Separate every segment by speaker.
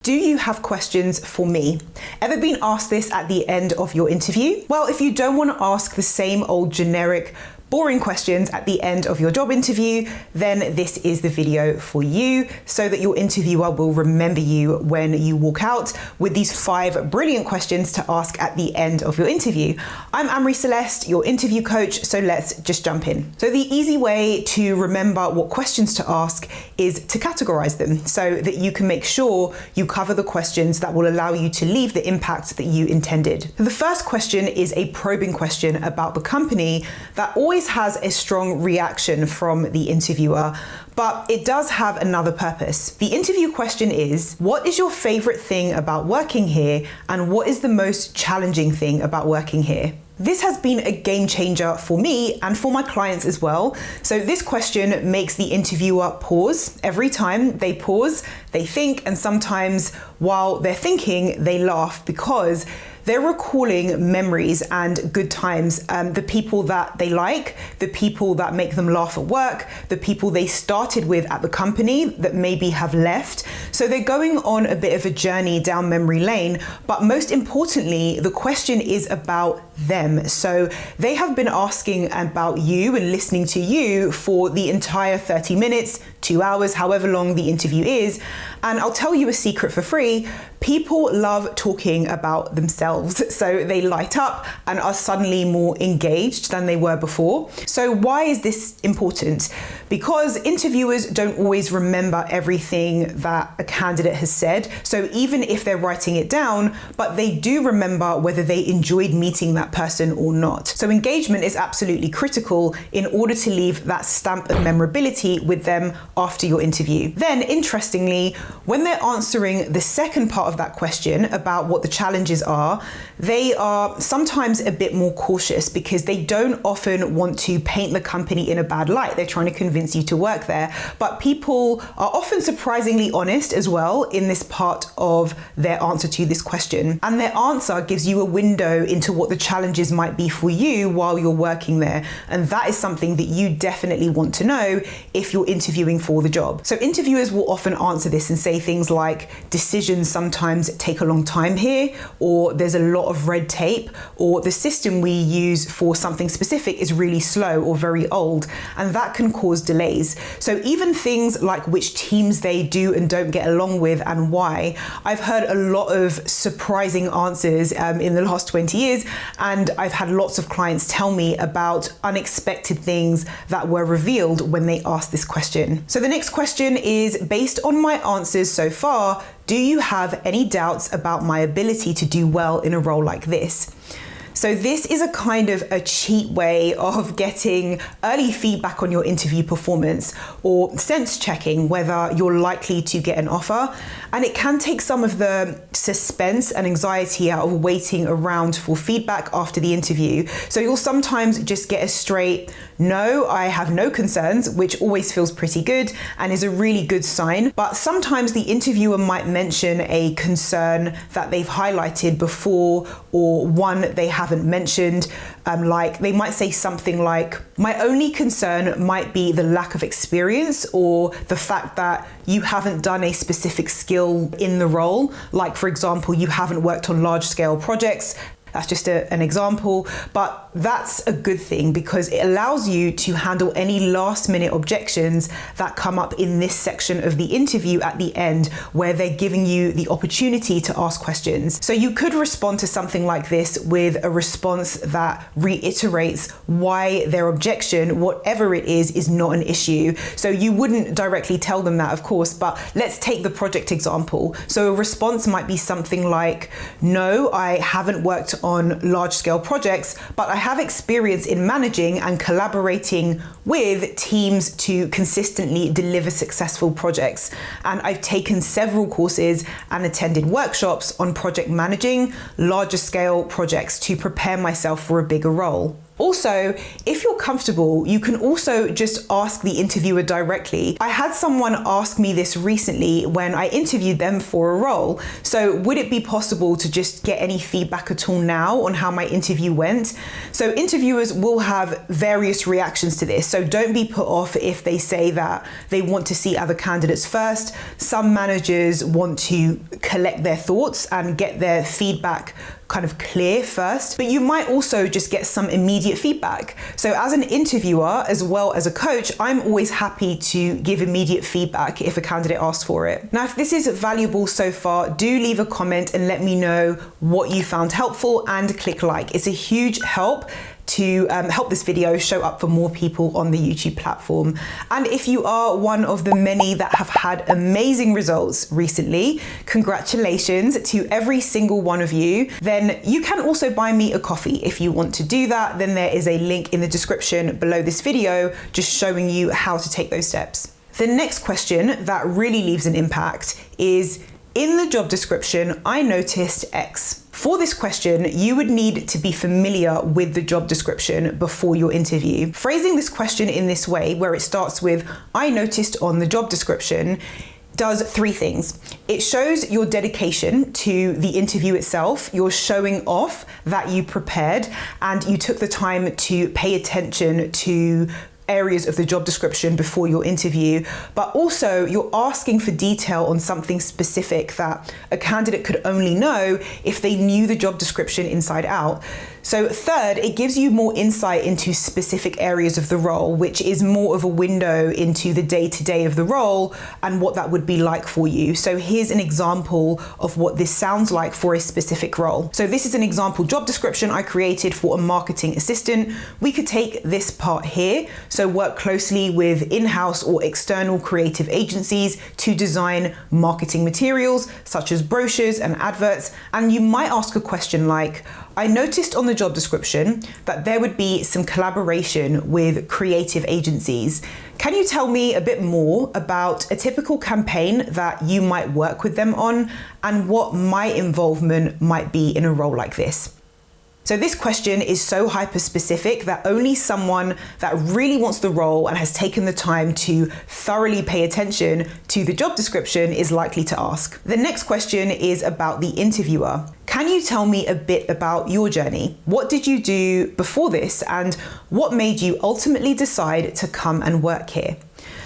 Speaker 1: Do you have questions for me? Ever been asked this at the end of your interview? Well, if you don't want to ask the same old generic boring questions at the end of your job interview, then this is the video for you so that your interviewer will remember you when you walk out with these 5 brilliant questions to ask at the end of your interview. I'm Amri Celeste, your interview coach, so let's just jump in. So the easy way to remember what questions to ask is to categorize them so that you can make sure you cover the questions that will allow you to leave the impact that you intended. The first question is a probing question about the company that always has a strong reaction from the interviewer, but it does have another purpose. The interview question is, what is your favorite thing about working here, and what is the most challenging thing about working here? This has been a game changer for me and for my clients as well. So this question makes the interviewer pause. Every time they pause, they think, and sometimes while they're thinking, they laugh because they're recalling memories and good times, the people that they like, the people that make them laugh at work, the people they started with at the company that maybe have left. So they're going on a bit of a journey down memory lane, but most importantly, the question is about them. So they have been asking about you and listening to you for the entire 30 minutes, 2 hours, however long the interview is. And I'll tell you a secret for free. People love talking about themselves, so they light up and are suddenly more engaged than they were before. So why is this important? Because interviewers don't always remember everything that a candidate has said. So even if they're writing it down, but they do remember whether they enjoyed meeting that person or not. So engagement is absolutely critical in order to leave that stamp of memorability with them after your interview. Then, interestingly, when they're answering the second part of that question about what the challenges are, they are sometimes a bit more cautious because they don't often want to paint the company in a bad light. They're trying to convince you to work there. But people are often surprisingly honest as well in this part of their answer to this question. And their answer gives you a window into what the challenges might be for you while you're working there. And that is something that you definitely want to know if you're interviewing for the job. So interviewers will often answer this and say things like, decisions sometimes take a long time here, or there's a lot of red tape, or the system we use for something specific is really slow or very old, and that can cause delays. So even things like which teams they do and don't get along with and why. I've heard a lot of surprising answers in the last 20 years, and I've had lots of clients tell me about unexpected things that were revealed when they asked this question. So the next question is, based on my answers so far, do you have any doubts about my ability to do well in a role like this? So this is a kind of a cheat way of getting early feedback on your interview performance or sense checking whether you're likely to get an offer. And it can take some of the suspense and anxiety out of waiting around for feedback after the interview. So you'll sometimes just get a straight, no, I have no concerns, which always feels pretty good and is a really good sign. But sometimes the interviewer might mention a concern that they've highlighted before, or one they haven't mentioned. Like they might say something like, my only concern might be the lack of experience or the fact that you haven't done a specific skill in the role. Like, for example, you haven't worked on large scale projects. That's just an example, but that's a good thing because it allows you to handle any last minute objections that come up in this section of the interview at the end where they're giving you the opportunity to ask questions. So you could respond to something like this with a response that reiterates why their objection, whatever it is not an issue. So you wouldn't directly tell them that, of course, but let's take the project example. So a response might be something like, no, I haven't worked on large-scale projects, but I have experience in managing and collaborating with teams to consistently deliver successful projects. And I've taken several courses and attended workshops on project managing larger scale projects to prepare myself for a bigger role. Also, if you're comfortable, you can also just ask the interviewer directly. I had someone ask me this recently when I interviewed them for a role. So would it be possible to just get any feedback at all now on how my interview went? So interviewers will have various reactions to this. So don't be put off if they say that they want to see other candidates first. Some managers want to collect their thoughts and get their feedback kind of clear first, but you might also just get some immediate feedback. So as an interviewer, as well as a coach, I'm always happy to give immediate feedback if a candidate asks for it. Now, if this is valuable so far, do leave a comment and let me know what you found helpful and click like. It's a huge help to help this video show up for more people on the YouTube platform. And if you are one of the many that have had amazing results recently, congratulations to every single one of you. Then you can also buy me a coffee. If you want to do that, then there is a link in the description below this video just showing you how to take those steps. The next question that really leaves an impact is, in the job description, I noticed X. For this question, you would need to be familiar with the job description before your interview. Phrasing this question in this way, where it starts with, I noticed on the job description, does three things. It shows your dedication to the interview itself. You're showing off that you prepared and you took the time to pay attention to areas of the job description before your interview, but also you're asking for detail on something specific that a candidate could only know if they knew the job description inside out. So third, it gives you more insight into specific areas of the role, which is more of a window into the day-to-day of the role and what that would be like for you. So here's an example of what this sounds like for a specific role. So this is an example job description I created for a marketing assistant. We could take this part here. So work closely with in-house or external creative agencies to design marketing materials such as brochures and adverts. And you might ask a question like, I noticed on the job description that there would be some collaboration with creative agencies. Can you tell me a bit more about a typical campaign that you might work with them on and what my involvement might be in a role like this? So this question is so hyper-specific that only someone that really wants the role and has taken the time to thoroughly pay attention to the job description is likely to ask. The next question is about the interviewer. Can you tell me a bit about your journey? What did you do before this and what made you ultimately decide to come and work here?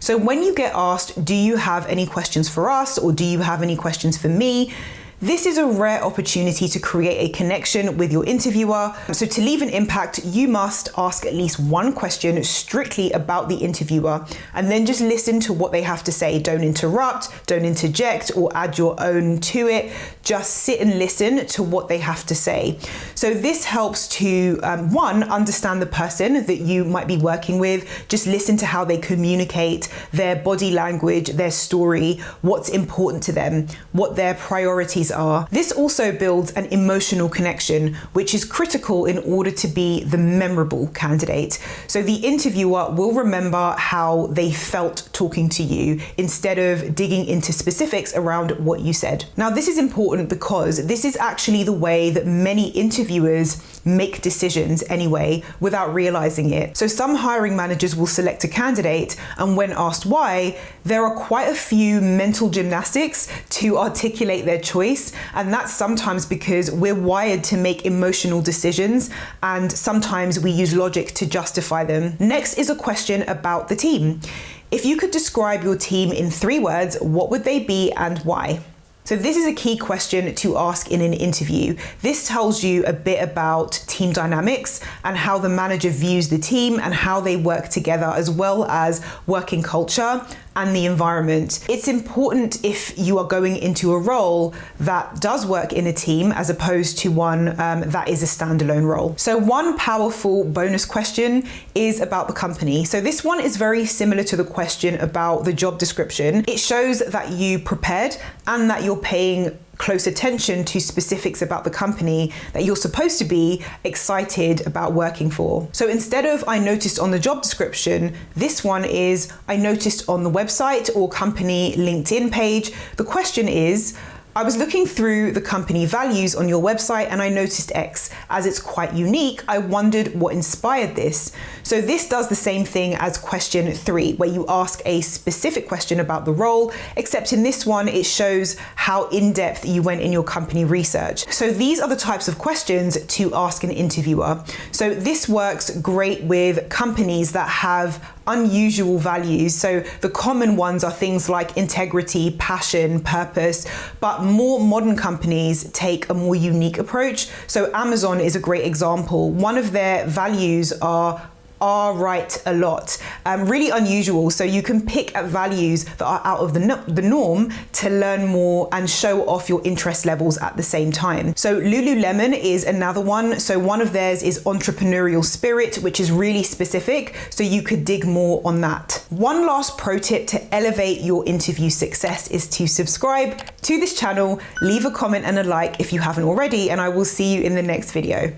Speaker 1: So when you get asked, do you have any questions for us or do you have any questions for me? This is a rare opportunity to create a connection with your interviewer. So to leave an impact, you must ask at least one question strictly about the interviewer and then just listen to what they have to say. Don't interrupt, don't interject or add your own to it. Just sit and listen to what they have to say. So this helps to, one, understand the person that you might be working with. Just listen to how they communicate, their body language, their story, what's important to them, what their priorities are. This also builds an emotional connection, which is critical in order to be the memorable candidate. So the interviewer will remember how they felt talking to you instead of digging into specifics around what you said. Now, this is important because this is actually the way that many interviewers make decisions anyway without realizing it. So some hiring managers will select a candidate and when asked why, there are quite a few mental gymnastics to articulate their choice. And that's sometimes because we're wired to make emotional decisions and sometimes we use logic to justify them. Next is a question about the team. If you could describe your team in 3 words, what would they be and why? So this is a key question to ask in an interview. This tells you a bit about team dynamics and how the manager views the team and how they work together, as well as working culture and the environment. It's important if you are going into a role that does work in a team as opposed to one that is a standalone role. So one powerful bonus question is about the company. So this one is very similar to the question about the job description. It shows that you prepared and that you're paying close attention to specifics about the company that you're supposed to be excited about working for. So instead of I noticed on the job description, this one is I noticed on the website or company LinkedIn page. The question is, I was looking through the company values on your website and I noticed X. As it's quite unique, I wondered what inspired this. So this does the same thing as question 3, where you ask a specific question about the role, except in this one, it shows how in-depth you went in your company research. So these are the types of questions to ask an interviewer. So this works great with companies that have unusual values. So the common ones are things like integrity, passion, purpose, but more modern companies take a more unique approach. So Amazon is a great example. One of their values are right a lot. Really unusual. So you can pick at values that are out of the norm to learn more and show off your interest levels at the same time. So Lululemon is another one. So one of theirs is entrepreneurial spirit, which is really specific. So you could dig more on that. One last pro tip to elevate your interview success is to subscribe to this channel, leave a comment and a like if you haven't already, and I will see you in the next video.